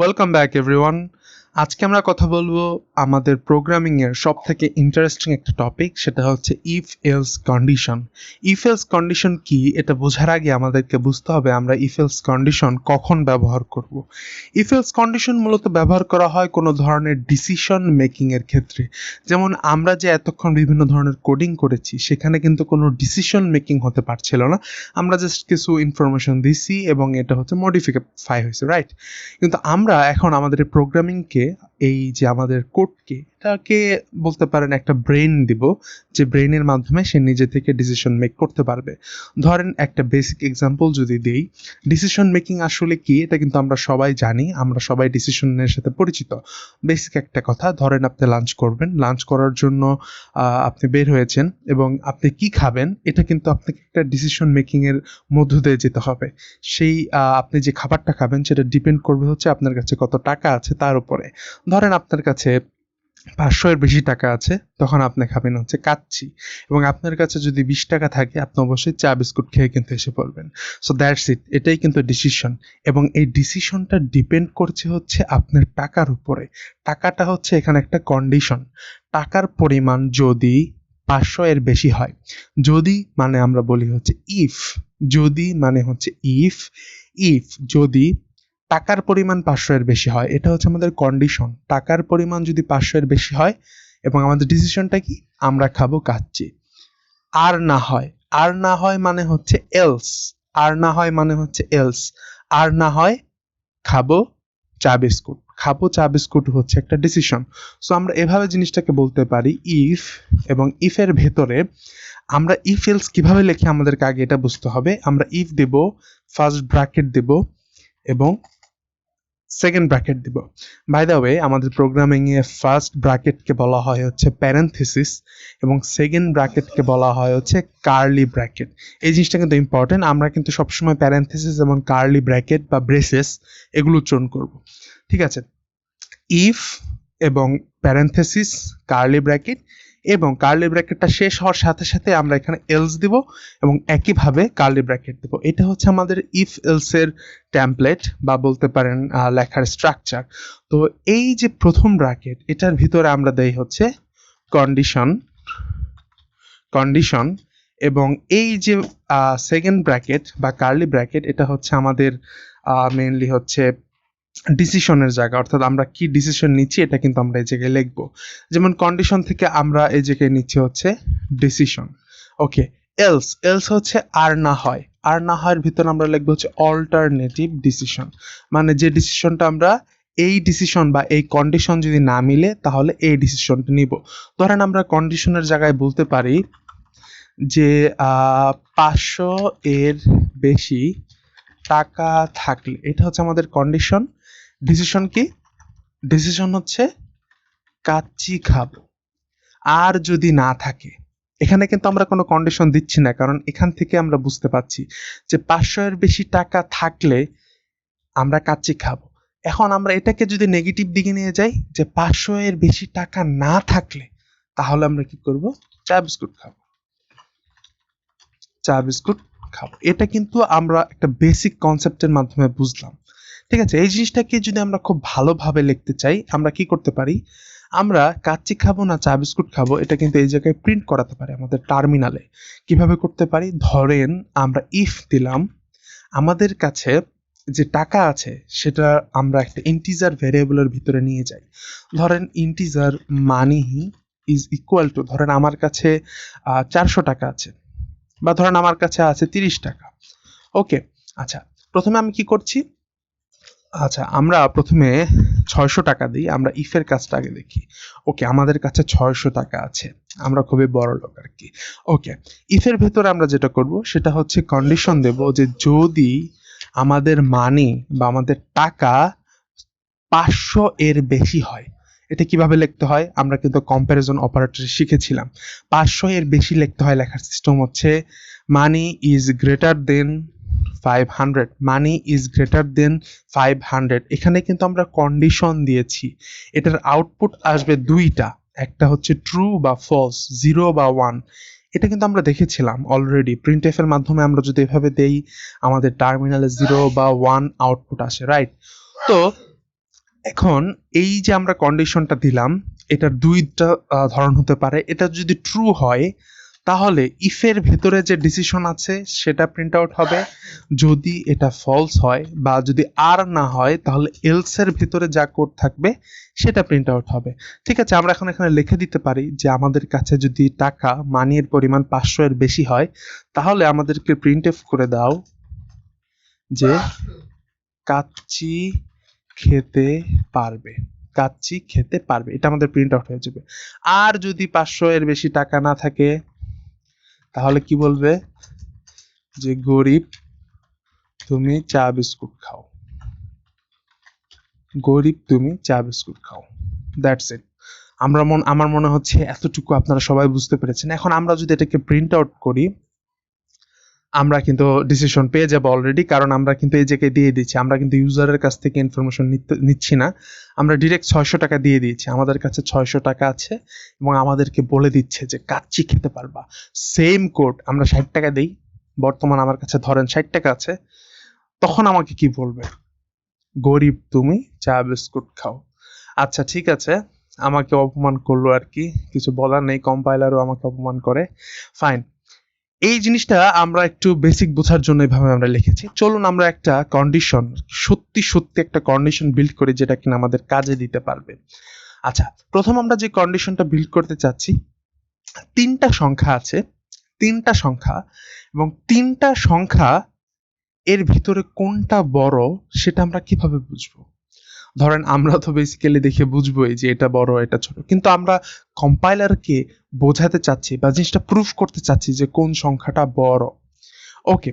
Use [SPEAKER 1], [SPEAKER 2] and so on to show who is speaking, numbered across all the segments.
[SPEAKER 1] Welcome back everyone. আজকে আমরা কথা বলবো আমাদের প্রোগ্রামিং এর সবথেকে ইন্টারেস্টিং একটা টপিক, সেটা হচ্ছে if else condition. If else condition কি এটা বোঝার আগে আমাদেরকে বুঝতে হবে আমরা ইফ এলস কন্ডিশন কখন ব্যবহার করব। ইফ এলস কন্ডিশন মূলত ব্যবহার করা হয় কোনো ধরনের ডিসিশন মেকিং এর ক্ষেত্রে। যেমন আমরা যে এতক্ষণ বিভিন্ন ধরনের কোডিং করেছি সেখানে কিন্তু কোনো ডিসিশন মেকিং হতে পারছিল না, আমরা জাস্ট কিছু ইনফরমেশন দিছি এবং এটা হচ্ছে মডিফাই হয়েছে, রাইট? কিন্তু আমরা এখন আমাদের প্রোগ্রামিংকে, এই যে আমাদের কোডকে, এটাকে বলতে পারেন একটা ব্রেন দিব, যে ব্রেনের মাধ্যমে সে নিজে থেকে ডিসিশন মেক করতে পারবে। ধরেন একটা বেসিক এক্সাম্পল যদি দেই, ডিসিশন মেকিং আসলে কি এটা কিন্তু আমরা সবাই জানি, আমরা সবাই ডিসিশনের সাথে পরিচিত। বেসিক একটা কথা, ধরেন আপনি লাঞ্চ করবেন, লাঞ্চ করার জন্য আপনি বের হয়েছেন এবং আপনি কি খাবেন এটা কিন্তু আপনাকে একটা ডিসিশন মেকিং এর মধ্য দিয়ে যেতে হবে। সেই আপনি যে খাবারটা খাবেন সেটা ডিপেন্ড করবে হচ্ছে আপনার কাছে কত টাকা আছে তার উপরে। ধরেন আপনার কাছে 500 এর বেশি টাকা আছে, তখন আপনি খাবেন হচ্ছে কাচ্চি। এবং আপনার কাছে যদি 20 টাকা থাকে আপনি অবশ্যই চা বিস্কুট খেয়ে কিন্তু এসে পড়বেন। সো দ্যাটস ইট, এটাই কিন্তু ডিসিশন। এবং এই ডিসিশনটা ডিপেন্ড করছে হচ্ছে আপনার টাকার উপরে। টাকাটা হচ্ছে এখানে একটা কন্ডিশন। টাকার পরিমাণ যদি 500 এর বেশি হয়, যদি মানে আমরা বলি হচ্ছে ইফ, যদি মানে হচ্ছে ইফ, ইফ যদি টাকার পরিমাণ 500 এর বেশি হয়, এটা হচ্ছে আমাদের কন্ডিশন। টাকার পরিমাণ যদি 500 এর বেশি হয় এবং আমাদের ডিসিশনটা কি, আমরা খাবো কাচ্চি। আর না হয়, আর না হয় মানে হচ্ছে এলস, আর না হয় মানে হচ্ছে এলস, আর না হয় খাবো চা বিস্কুট। খাবো চা বিস্কুট হচ্ছে একটা ডিসিশন। সো আমরা এভাবে জিনিসটাকে বলতে পারি ইফ, এবং ইফের ভেতরে আমরা ইফ এলস কিভাবে লিখি আমাদেরকে আগে এটা বুঝতে হবে। আমরা ইফ দেব, ফার্স্ট ব্র্যাকেট দেব এবং সেকেন্ড ব্র্যাকেট দিব। বাই দ্য ওয়ে, আমাদের প্রোগ্রামিং এ ফার্স্ট ব্র্যাকেটকে বলা হয় হচ্ছে প্যারেনথেসিস এবং সেকেন্ড ব্র্যাকেটকে বলা হয় হচ্ছে কার্লি ব্র্যাকেট। এই জিনিসটা কিন্তু ইম্পর্টেন্ট, আমরা কিন্তু সবসময় প্যারেনথেসিস এবং কার্লি ব্র্যাকেট বা ব্রেসেস এগুলো উচ্চারণ করব। ঠিক আছে, ইফ এবং প্যারেনথেসিস, কার্লি ব্র্যাকেট, এবং কার্লি ব্র্যাকেটটা শেষ হওয়ার সাথে সাথে আমরা এখানে এলস দিব এবং একইভাবে কার্লি ব্র্যাকেট দিব। এটা হচ্ছে আমাদের ইফ এলস এর টেমপ্লেট বা বলতে পারেন লেখার স্ট্রাকচার। তো এই যে প্রথম ব্র্যাকেট, এটার ভিতরে আমরা দেই হচ্ছে কন্ডিশন, কন্ডিশন, এবং এই যে সেকেন্ড ব্র্যাকেট বা কার্লি ব্র্যাকেট, এটা হচ্ছে আমাদের মেইনলি হচ্ছে ডিসিশনের জায়গা, অর্থাৎ আমরা কি ডিসিশন নিচ্ছি এটা কিন্তু আমরা এই জায়গায় লিখবো। যেমন কন্ডিশন থেকে আমরা এই জায়গায় নিচ্ছি হচ্ছে ডিসিশন। ওকে, এলস, এলস হচ্ছে আর না হয়, আর না হয়ের ভিতর আমরা লিখবো হচ্ছে অল্টারনেটিভ ডিসিশন, মানে যে ডিসিশনটা আমরা, এই ডিসিশন বা এই কন্ডিশন যদি না মিলে তাহলে এই ডিসিশনটা নিব। ধরেন আমরা কন্ডিশনের জায়গায় বলতে পারি যে 500 এর বেশি টাকা থাকলে, এটা হচ্ছে আমাদের কন্ডিশন। ডিসিশন কি, ডিসিশন হচ্ছে কাচ্চি খাবো। আর যদি না থাকে, এখানে কিন্তু আমরা কোনো কন্ডিশন দিচ্ছি না, কারণ এখান থেকে আমরা বুঝতে পারছি যে 500 এর বেশি টাকা থাকলে আমরা কাচ্চি খাবো। এখন আমরা এটাকে যদি নেগেটিভ দিকে নিয়ে যাই, যে 500 এর বেশি টাকা না থাকলে তাহলে আমরা কি করব, চা বিস্কুট খাবো, চা বিস্কুট খাবো। এটা কিন্তু আমরা একটা বেসিক কনসেপ্টের মাধ্যমে বুঝলাম। ঠিক আছে, এই জিনিসটাকে যদি আমরা খুব ভালোভাবে লিখতে চাই, আমরা কি করতে পারি, আমরা কাচ্চি খাবো না চা বিস্কুট খাবো এটা কিন্তু এই জায়গায় প্রিন্ট করাতে পারি আমাদের টার্মিনালে। কিভাবে করতে পারি, ধরেন আমরা ইফ দিলাম, আমাদের কাছে যে টাকা আছে সেটা আমরা একটা ইন্টিজার ভেরিয়েবলের ভিতরে নিয়ে যাই। ধরেন integer money is equal two, ধরেন আমার কাছে 400 টাকা আছে, বা ধরেন আমার কাছে আছে 30 টাকা। ওকে, আচ্ছা, প্রথমে আমি কি করছি, আচ্ছা আমরা প্রথমে 600 টাকা দিই, আমরা ইফের কাজটা আগে দেখি। ওকে, আমাদের কাছে 600 টাকা আছে, আমরা খুবই বড় লোক আর কি। ওকে, ইফের ভেতরে আমরা যেটা করব সেটা হচ্ছে কন্ডিশন দেব যে যদি আমাদের মানি বা আমাদের টাকা 500 এর বেশি হয়। এটা কিভাবে লিখতে হয়, আমরা কিন্তু কম্প্যারিজন অপারেটর শিখেছিলাম। 500 এর বেশি লিখতে হয়, লেখার সিস্টেম হচ্ছে money is greater than 500, money is greater than 500। এখানে কিন্তু আমরা কন্ডিশন দিয়েছি, এটার আউটপুট আসবে দুইটা, একটা হচ্ছে ট্রু বা ফলস, 0 বা 1। এটা কিন্তু আমরা দেখেছিলাম অলরেডি, প্রিন্টএফ এর মাধ্যমে আমরা যদি এভাবে দেই আমাদের টার্মিনালে 0 বা 1 আউটপুট আসে, রাইট? তো এখন এই যে আমরা কন্ডিশনটা দিলাম, এটার দুইটা ধরন হতে পারে। এটা যদি ট্রু হয় তাহলে ইফের ভেতরে যে ডিসিশন আছে সেটা প্রিন্ট আউট হবে। যদি এটা ফলস হয় বা যদি আর না হয় তাহলে এলস এর ভেতরে যা কোড থাকবে সেটা প্রিন্ট আউট হবে। ঠিক আছে, আমরা এখন এখানে লিখে দিতে পারি যে আমাদের কাছে যদি টাকা মানির পরিমাণ 500 এর বেশি হয় তাহলে আমাদেরকে প্রিন্ট এফ করে দাও যে কাচ্চি খেতে পারবে, কাচ্চি খেতে পারবে, এটা আমাদের প্রিন্ট আউট হয়ে যাবে। আর যদি 500 এর বেশি টাকা না থাকে তাহলে কি বলবে যে গরিব তুমি চা বিস্কুট খাও, গরিব তুমি চা বিস্কুট খাও। That's it. আমার মনে হচ্ছে এতটুকু আপনারা সবাই বুঝতে পেরেছেন। এখন আমরা যদি এটাকে প্রিন্ট আউট করি আমরা কিন্তু ডিসিশন পেয়ে যাবো অলরেডি, কারণ আমরা কিন্তু এই জায়গায় দিয়ে দিচ্ছি, আমরা কিন্তু ইউজারের কাছ থেকে ইনফরমেশন নিচ্ছি না, আমরা ডিরেক্ট 600 টাকা দিয়ে দিয়েছি। আমাদের কাছে 600 টাকা আছে এবং আমাদেরকে বলে দিচ্ছে যে কাচ্চি খেতে পারবা। সেম কোড আমরা 60 টাকা দিই, বর্তমান আমার কাছে ধরেন 60 টাকা আছে, তখন আমাকে কি বলবে? গরিব তুমি চা বিস্কুট খাও। আচ্ছা ঠিক আছে, আমাকে অপমান করলো আর কি, কিছু বলার নেই, কম্পাইলারও আমাকে অপমান করে, ফাইন। এই জিনিসটা আমরা একটু বেসিক বোঝার জন্য এইভাবে আমরা লিখেছি। চলুন আমরা একটা কন্ডিশন, সত্যি সত্যি একটা কন্ডিশন বিল্ড করি যেটা কিনা আমাদের কাজে দিতে পারবে। আচ্ছা, প্রথম আমরা যে কন্ডিশনটা বিল্ড করতে চাচ্ছি, তিনটা সংখ্যা আছে, তিনটা সংখ্যা, এবং তিনটা সংখ্যা এর ভিতরে কোনটা বড় সেটা আমরা কিভাবে বুঝবো? ধরেন আমরা তো বেসিক্যালি দেখে বুঝবোই যে এটা বড় এটা ছোট, কিন্তু আমরা কম্পাইলারকে বোঝাতে চাচ্ছি বা জিনিসটা প্রুফ করতে চাচ্ছি যে কোন সংখ্যাটা বড়। ওকে,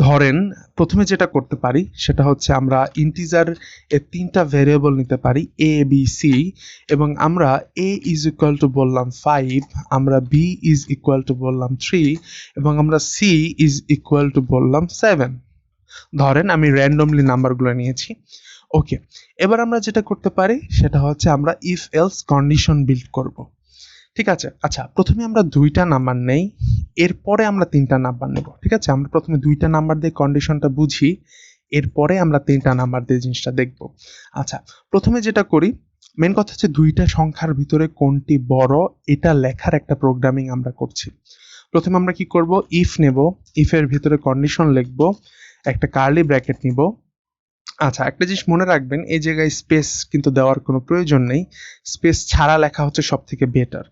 [SPEAKER 1] ধরেন প্রথমে যেটা করতে পারি সেটা হচ্ছে আমরা ইন্টিজার এর তিনটা ভেরিয়েবল নিতে পারি, এ বি সি, এবং আমরা এ ইজ ইকুয়াল টু বললাম 5, আমরা বি ইজ ইকুয়াল টু বললাম 3, এবং আমরা সি ইজ ইকুয়াল টু বললাম 7। ধরেন আমি র্যান্ডমলি নাম্বারগুলো নিয়েছি। ওকে, এবার আমরা যেটা করতে পারি সেটা হচ্ছে আমরা ইফ এলস কন্ডিশন বিল্ড করব। ঠিক আছে, আচ্ছা প্রথমে আমরা দুইটা নাম্বার নেই, এরপরে আমরা তিনটা নাম্বার নেব। ঠিক আছে, আমরা প্রথমে দুইটা নাম্বার দিয়ে কন্ডিশনটা বুঝি, এরপরে আমরা তিনটা নাম্বার দিয়ে জিনিসটা দেখব। আচ্ছা, প্রথমে যেটা করি, মেন কথা হচ্ছে দুইটা সংখ্যার ভিতরে কোনটি বড় এটা লেখার একটা প্রোগ্রামিং আমরা করছি। প্রথমে আমরা কি করব, ইফ নেব, ইফের ভিতরে কন্ডিশন লিখব, একটা কার্লি ব্র্যাকেট নিব। আচ্ছা, একটা জিনিস মনে রাখবেন, এই জায়গায় স্পেস কিন্তু দেওয়ার কোনো প্রয়োজন নেই, স্পেস ছাড়া লেখা হচ্ছে সব থেকে বেটার।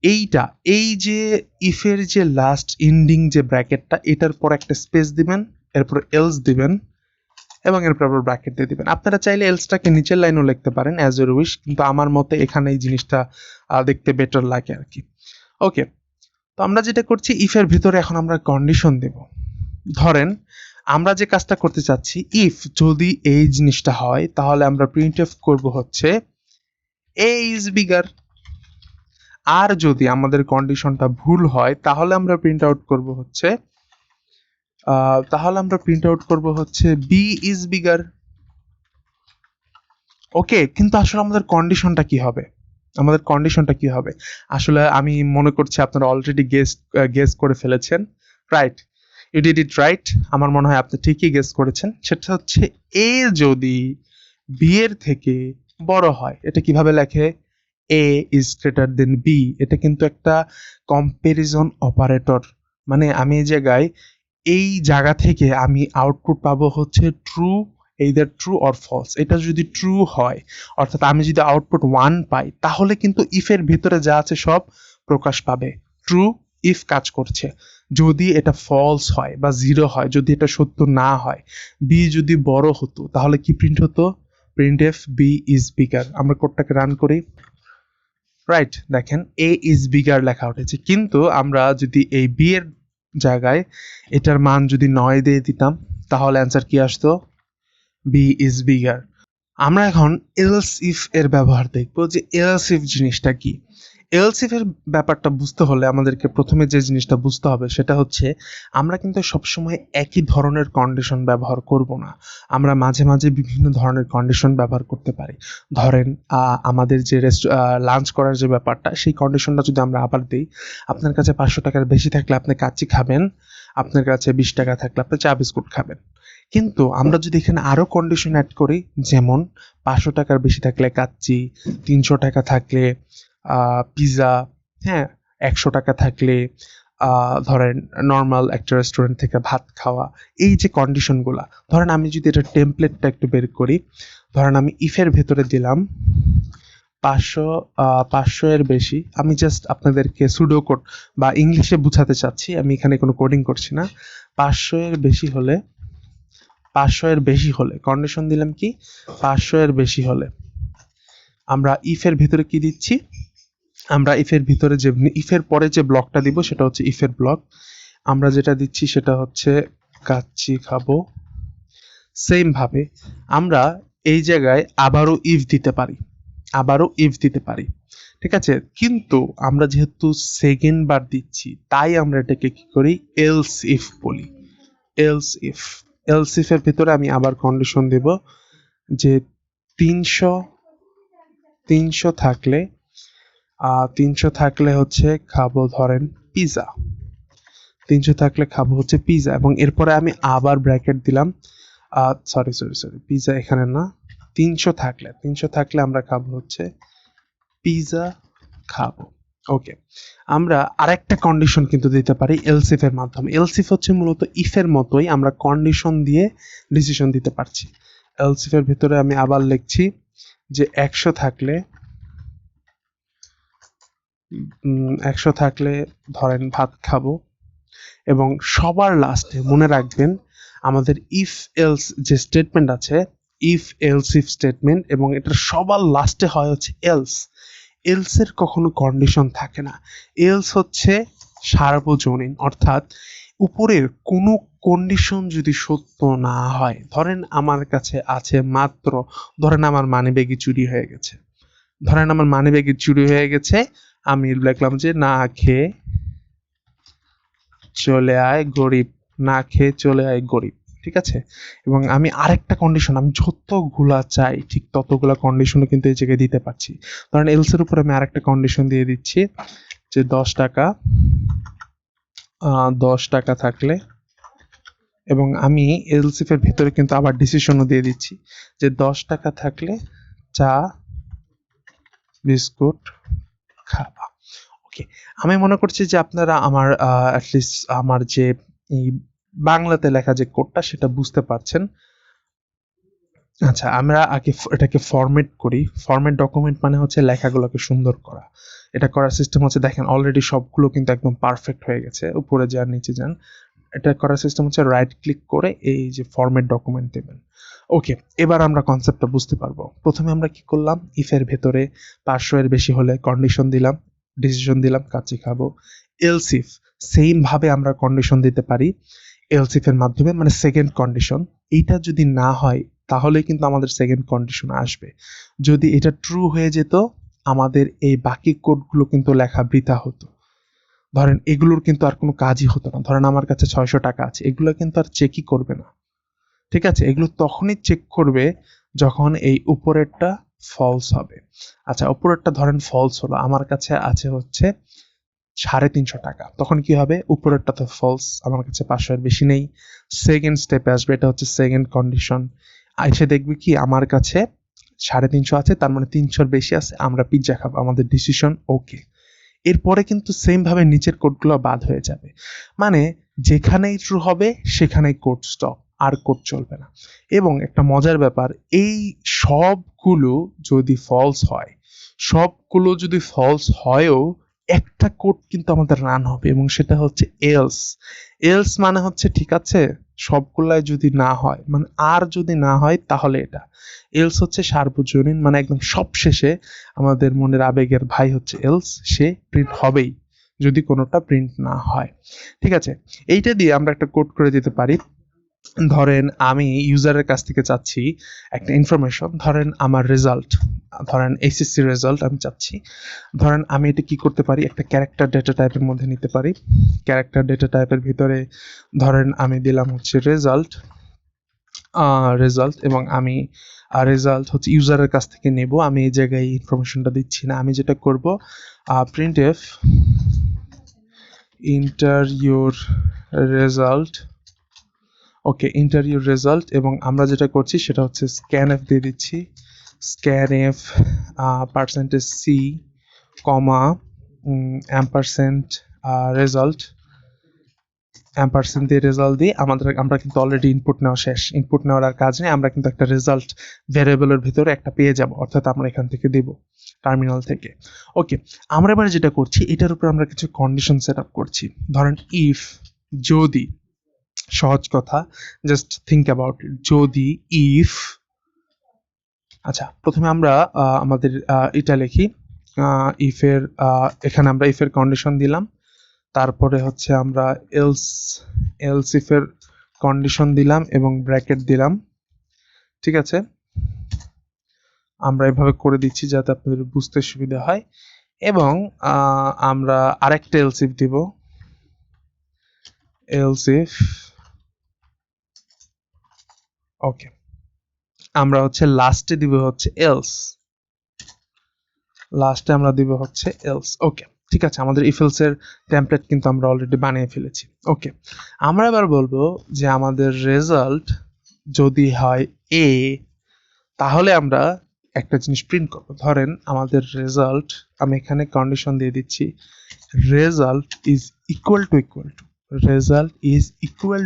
[SPEAKER 1] এইটা, এই যে ইফের যে লাস্ট এন্ডিং যে ব্র্যাকেটটা, এটার পর একটা স্পেস দিবেন, এরপর এলস দিবেন, এবং এরপর আবার ব্র্যাকেট দিয়ে দিবেন। আপনারা চাইলে এলসটাকে নিচের লাইনও লিখতে পারেন অ্যাজ ইউর উইশ, কিন্তু আমার মতে এখানে এই জিনিসটা দেখতে বেটার লাগে আর কি। ওকে, তো আমরা যেটা করছি, ইফের ভিতরে এখন আমরা কন্ডিশন দেব। ধরেন আমরা যে কাজটা করতে চাচ্ছি, ইফ যদি এই জিনিসটা হয় তাহলে আমরা প্রিন্ট এফ করবো হচ্ছে এ ইজ বিগার। আর যদি আমাদের কন্ডিশনটা ভুল হয় তাহলে আমরা প্রিন্ট আউট করবো হচ্ছে বি ইজ বিগার। ওকে, কিন্তু আসলে আমাদের কন্ডিশনটা কি হবে? আমাদের কন্ডিশনটা কি হবে আসলে আমি মনে করছি আপনারা অলরেডি গেস করে ফেলেছেন, right? You did it right, আমার মনে হয় আপনি ঠিকই গেস করেছেন। সেটা হচ্ছে এ যদি বি এর থেকে বড় হয়, এটা কিভাবে লেখে? এ ইজ গ্রেটার দেন বি। এটা কিন্তু একটা কম্পারিজন অপারেটর, মানে আমি এই জায়গায়, এই জায়গা থেকে আমি আউটপুট পাবো হচ্ছে true, either true or false. এটা যদি ট্রু হয়, অর্থাৎ আমি যদি আউটপুট 1 পাই, তাহলে কিন্তু ইফের ভিতরে যা আছে সব প্রকাশ পাবে, ট্রু ইফ কাজ করছে। যদি এটা ফলস হয় বা 0 হয়, যদি এটা সত্য না হয়, বি যদি বড় হতো তাহলে কি প্রিন্ট হতো? Print F B is bigger. আমরা কোডটাকে রান করি, রাইট? দেখেন এ ইজ বিগার লেখা উঠেছে, কিন্তু আমরা যদি এই বি এর জায়গায় এটার মান যদি 9 দিয়ে দিতাম তাহলে অ্যান্সার কি আসতো? B is bigger. আমরা এখন এলস ইফ এর ব্যবহার দেখব যে এলস ইফ জিনিসটা কি। এলস ইফ এর ব্যাপারটা বুঝতে হলে আমাদেরকে প্রথমে যে জিনিসটা বুঝতে হবে সেটা হচ্ছে আমরা কিন্তু সবসময় একই ধরনের কন্ডিশন ব্যবহার করব না, আমরা মাঝে মাঝে বিভিন্ন ধরনের কন্ডিশন ব্যবহার করতে পারি। ধরেন আমাদের যে লাঞ্চ করার যে ব্যাপারটা, সেই কন্ডিশনটা যদি আমরা আবার দিই, আপনার কাছে 500 টাকার বেশি থাকলে আপনি কাচ্চি খাবেন, আপনার কাছে 20 টাকা থাকলে আপনি চা বিস্কুট খাবেন। কিন্তু আমরা যদি এখানে আরো কন্ডিশন অ্যাড করি, যেমন 500 টাকার বেশি থাকলে কাচ্চি, 300 টাকা থাকলে পিৎজা, হ্যাঁ, 100 টাকা থাকলে ধরেন নর্মাল একটা রেস্টুরেন্ট থেকে ভাত খাওয়া, এই যে কন্ডিশনগুলা, ধরেন আমি যদি এটা টেমপ্লেটটা একটু বের করি, ধরেন আমি ইফের ভেতরে দিলাম 500 এর বেশি, আমি জাস্ট আপনাদেরকে সুডো কোড বা ইংলিশে বুঝাতে চাচ্ছি, আমি এখানে কোনো কোডিং করছি না। 500 এর বেশি হলে, 500 এর বেশি হলে কন্ডিশন দিলাম কি, 500 এর বেশি হলে আমরা ইফের ভিতরে কি দিচ্ছি, আমরা ইফের ভিতরে যে ইফের পরে যে ব্লকটা দিব সেটা হচ্ছে ইফের ব্লক, আমরা যেটা দিচ্ছি সেটা হচ্ছে কাচ্চি খাবো। সেম ভাবে আমরা এই জায়গায় আবারও ইফ দিতে পারি, আবারও ইফ দিতে পারি, ঠিক আছে। কিন্তু আমরা যেহেতু সেকেন্ড বার দিচ্ছি, তাই আমরা এটাকে কি করি, এলস ইফ বলি। এলস ইফ, এলস ইফের ভিতরে আমি আবার কন্ডিশন দেব যে 300 300 থাকলে 300 থাকলে হচ্ছে খাবো ধরেন পিৎজা, 300 থাকলে খাবো হচ্ছে পিৎজা, এবং এরপরে আমি আবার ব্র্যাকেট দিলাম, সরি সরি সরি, পিৎজা এখানে না, 300 থাকলে আমরা খাবো হচ্ছে পিৎজা খাবো। ওকে, আমরা আরেকটা কন্ডিশন কিন্তু দিতে পারি এলসিফ এর মাধ্যমে। এলসিফ হচ্ছে মূলত ইফের মতোই, আমরা কন্ডিশন দিয়ে ডিসিশন দিতে পারছি। এলসিফ এর ভিতরে আমি আবার লিখছি যে 100 থাকলে 100 থাকলে ধরেন ভাত খাবো, এবং সবার লাস্টে মনে রাখবেন আমাদের ইফ এলস যে স্টেটমেন্ট আছে, ইফ এলস ইফ স্টেটমেন্ট, এবং এটার সবার লাস্টে হয় হচ্ছে এলস। এলসের কখনো কন্ডিশন থাকে না, এলস হচ্ছে সার্বজনীন, অর্থাৎ উপরের কোনো কন্ডিশন যদি সত্য না হয়, ধরেন আমার কাছে আছে মাত্র, ধরেন আমার মানিব্যাগে চুরি হয়ে গেছে, ধরেন আমার মানিব্যাগে চুরি হয়ে গেছে, আমি লিখলাম যে না খেয়ে চলে আয় গরিব, না খেয়ে চলে আয় গরিব, ঠিক আছে। এবং আমি আরেকটা কন্ডিশন, আমি যতগুলা চাই ঠিক ততগুলা কন্ডিশনও কিন্তু এই জায়গায় দিতে পারছি। ধরেন এলসের উপর আমি আরেকটা কন্ডিশন দিয়ে দিচ্ছি যে 10 টাকা 10 টাকা থাকলে, এবং আমি এলসিফের ভিতরে কিন্তু আবার ডিসিশনও দিয়ে দিচ্ছি যে 10 টাকা থাকলে চা বিস্কুট খাবা। ওকে, আমি মনে করছি যে আপনারা আমার অ্যাটলিস্ট আমার যে এই বাংলাতে লেখা যে কোডটা সেটা বুঝতে পারছেন। আচ্ছা, আমরা আগে এটাকে ফরম্যাট করি। ফরম্যাট ডকুমেন্ট মানে হচ্ছে লেখাগুলোকে সুন্দর করা। এটা করার সিস্টেম হচ্ছে, দেখেন অলরেডি সবগুলো কিন্তু একদম পারফেক্ট হয়ে গেছে, উপরে যান নিচে যান। এটা করার সিস্টেম হচ্ছে রাইট ক্লিক করে এই যে ফরম্যাট ডকুমেন্ট দেবেন। ওকে, এবার আমরা কনসেপ্টটা বুঝতে পারবো। প্রথমে আমরা কি করলাম, ইফের ভেতরে 500 এর বেশি হলে কন্ডিশন দিলাম, ডিসিশন দিলাম কাচ্চি খাবো। এলসিফ সেম ভাবে আমরা কন্ডিশন দিতে পারি এলসিফ এর মাধ্যমে, মানে সেকেন্ড কন্ডিশন। এইটা যদি না হয় তাহলে কিন্তু আমাদের সেকেন্ড কন্ডিশন আসবে। যদি এটা ট্রু হয়ে যেত, আমাদের এই বাকি কোডগুলো কিন্তু লেখা বৃথা হতো। ধরেন এগুলোর কিন্তু আর কোনো কাজই হতো না। ধরেন আমার কাছে 600 টাকা আছে, এগুলো কিন্তু আর চেকই করবে না, ঠিক আছে। এগুলো তখনই চেক করবে যখন এই উপরেরটা ফলস হবে। আচ্ছা, উপরেরটা ধরেন ফলস হলো, আমার কাছে আছে হচ্ছে 350 টাকা, তখন কি হবে, উপরেরটা তো ফলস, আমার কাছে 500 এর বেশি নেই। সেকেন্ড স্টেপে আসবে, এটা হচ্ছে সেকেন্ড কন্ডিশন। এসে দেখবে কি আমার কাছে 350 আছে, তার মানে 300 বেশি আছে, আমরা পিৎজা খাবো, আমাদের ডিসিশন ওকে। এরপরে কিন্তু সেম ভাবে নিচের কোডগুলো বাদ হয়ে যাবে, মানে যেখানেই ট্রু হবে সেখানেই কোড স্টপ, আর কোড চলবে না। এবং একটা মজার ব্যাপার, এই সবগুলো যদি ফলস হয়, সবগুলো যদি ফলস হয়ও, একটা কোড কিন্তু আমাদের রান হবে, এবং সেটা হচ্ছে এলস। এলস মানে হচ্ছে ঠিক আছে, সবগুলাই যদি না হয়, মানে আর যদি না হয় তাহলে এটা। এলস হচ্ছে সার্বজনীন, মানে একদম সব শেষে আমাদের মনের আবেগের ভাই হচ্ছে এলস, সে প্রিন্ট হবেই যদি কোনোটা প্রিন্ট না হয়, ঠিক আছে। এইটা দিয়ে আমরা একটা কোড করে দিতে পারি। ধরেন আমি ইউজারের কাছ থেকে চাচ্ছি একটা ইনফরমেশন, ধরেন আমার রেজাল্ট, ধরেন এসএসসি রেজাল্ট আমি চাচ্ছি। ধরেন আমি এটা কি করতে পারি, একটা ক্যারেক্টার ডেটা টাইপের মধ্যে নিতে পারি। ক্যারেক্টার ডেটা টাইপের ভিতরে ধরেন আমি দিলাম হচ্ছে রেজাল্ট, রেজাল্ট, এবং আমি রেজাল্ট হচ্ছে ইউজারের কাছ থেকে নেব। আমি এই জায়গায় ইনফরমেশনটা দিচ্ছি না, আমি যেটা করব print F inter your result, okay, interview result, এবং আমরা যেটা করছি সেটা হচ্ছে স্ক্যানএফ দিয়ে দিচ্ছি, scanf percentage c comma ampersand result, ampersand দিয়ে রেজাল্ট দিয়ে আমরা কিন্তু অলরেডি ইনপুট নেওয়া শেষ, ইনপুট নেওয়ার আর কাজ নেই, আমরা কিন্তু একটা রেজাল্ট ভ্যারিয়েবলের ভিতরে একটা পেয়ে যাব, অর্থাৎ আমরা এখান থেকে দেব টার্মিনাল থেকে। ওকে, আমরা এবারে যেটা করছি এটার উপর আমরা কিছু কন্ডিশন সেট আপ করছি। ধরেন ইফ, যদি, সহজ কথা, জাস্ট থিঙ্ক অ্যাবাউট ইট, যদি ইফ, আচ্ছা প্রথমে আমরা আমাদের এটা লিখি, ইফের এখানে আমরা ইফের কন্ডিশন দিলাম, তারপরে হচ্ছে আমরা এলস ইফের কন্ডিশন দিলাম এবং ব্র্যাকেট দিলাম, ঠিক আছে? আমরা এভাবে করে দিচ্ছি যাতে আপনাদের বুঝতে সুবিধা হয়, এবং আমরা আরেকটা এলস ইফ দিব, এলস ইফ, ওকে, আমরা হচ্ছে লাস্টে দিব হচ্ছে এলস, লাস্টে আমরা দিব হচ্ছে এলস। ওকে, ঠিক আছে, আমাদের ইফ এলস এর টেমপ্লেট কিন্তু আমরা অলরেডি বানিয়ে ফেলেছি। ওকে, আমরা এবার বলবো যে আমাদের রেজাল্ট যদি হয় এ, তাহলে আমরা একটা জিনিস প্রিন্ট করব। ধরেন আমাদের রেজাল্ট, আমি এখানে কন্ডিশন দিয়ে দিচ্ছি, result is equal to result is equal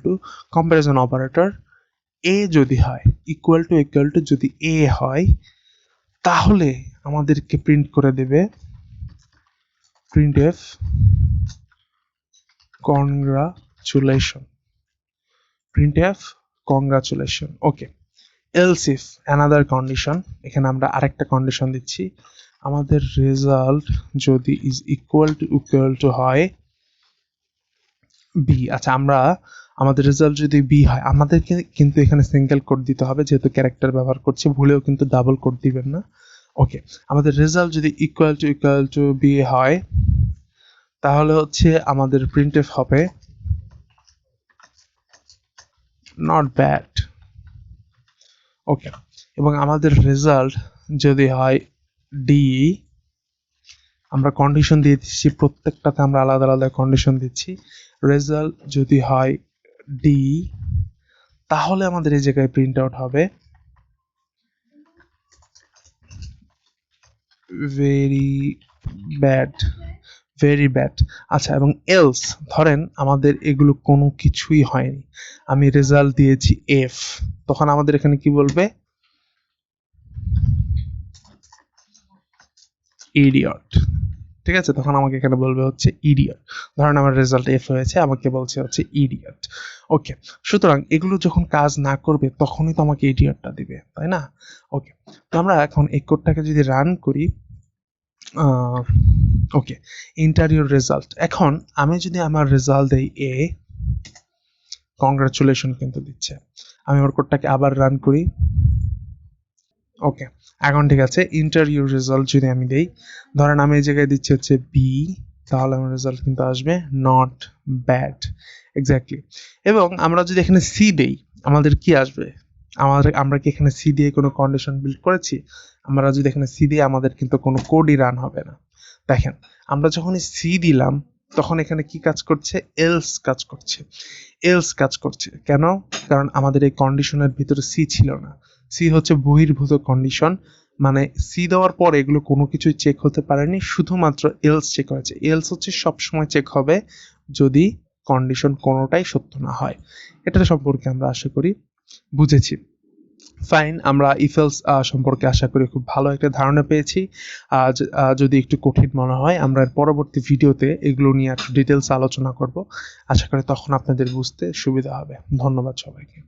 [SPEAKER 1] to comparison operator এ যদি হয়, ইকুয়াল টু যদি এ হয়, তাহলে আমাদেরকে প্রিন্ট করে দেবে printf congratulation, okay. else if another condition, এখানে আমরা আরেকটা কন্ডিশন দিচ্ছি, আমাদের রেজাল্ট যদি ইজ ইকুয়াল টু হয় বি, আচ্ছা আমরা আমাদের রেজাল্ট যদি বি হয়, আমাদেরকে কিন্তু এখানে সিঙ্গেল কোড দিতে হবে যেহেতু ক্যারেক্টার ব্যবহার করছি, ভুলেও কিন্তু ডাবল কোড দিবেন না। ওকে, আমাদের রেজাল্ট যদি ইকুয়াল টু বি হয়, তাহলে হচ্ছে আমাদের প্রিন্টএফ হবে নট ব্যাড, ওকে। এবং আমাদের রেজাল্ট যদি হয় ডি, আমরা কন্ডিশন দিয়ে দিচ্ছি, প্রত্যেকটাতে আমরা আলাদা আলাদা কন্ডিশন দিচ্ছি, রেজাল্ট যদি হয় ডি, তাহলে আমাদের এই জায়গায় প্রিন্ট আউট হবে ভেরি ব্যাড। আচ্ছা, এবং এলস, ধরেন আমাদের এগুলো কোনো কিছুই হয়নি, আমি রেজাল্ট দিয়েছি এফ, তখন আমাদের এখানে কি বলবে, ইডিয়ট, ঠিক আছে? তখন আমাকে এখানে বলবে হচ্ছে ইডিয়ট। ধরেন আমার রেজাল্ট এফ হয়েছে, আমাকে বলছে হচ্ছে ইডিয়ট। ওকে, সুতরাং এগুলো যখন কাজ না করবে তখনই তো আমাকে ইডিয়টটা দিবে, তাই না? ওকে, তো আমরা এখন এই কোডটাকে যদি রান করি, ওকে, ইন্টারভিউ রেজাল্ট, এখন আমি যদি আমার রেজাল্ট দেই এ, কংগ্রাচুলেশন কিন্তু দিচ্ছে। আমি আমার কোডটাকে আবার রান করি, ওকে, এখন ঠিক আছে। ইন্টারভিউ রেজাল্ট যদি আমি দেই, ধরেন আমি এই জায়গায় দিচ্ছি হচ্ছে বি, তাহলে আমার রেজাল্ট কিন্তু আসবে নট ব্যাড, এক্স্যাক্টলি। এবং আমরা যদি এখানে সি দেই, আমাদের কি আসবে, আমরা কি এখানে সি দিয়ে কোনো কন্ডিশন বিল্ড করেছি? আমরা যদি এখানে সি দিই, আমাদের কিন্তু কোনো কোডই রান হবে না। দেখেন, আমরা যখনই সি দিলাম তখন এখানে কি কাজ করছে, এলস কাজ করছে। কেন? কারণ আমাদের এই কন্ডিশনের ভিতরে সি ছিল না, সি হচ্ছে বহির্ভূত কন্ডিশন, মানে সি দেওয়ার পর এগুলো কোনো কিছুই চেক হতে পারেনি, শুধুমাত্র এলস চেক হয়েছে। এলস হচ্ছে সবসময় চেক হবে যদি কন্ডিশন কোনোটাই সত্য না হয়। এটা সম্পর্কে আমরা আশা করি বুঝেছি। ফাইন, আমরা ইফেলস সম্পর্কে আশা করি খুব ভালো একটা ধারণা পেয়েছি। যদি একটু কঠিন মনে হয়, আমরা পরবর্তী ভিডিওতে এগুলো নিয়ে একটু ডিটেলস আলোচনা করব। আশা করি তখন আপনাদের বুঝতে সুবিধা হবে। ধন্যবাদ সবাইকে।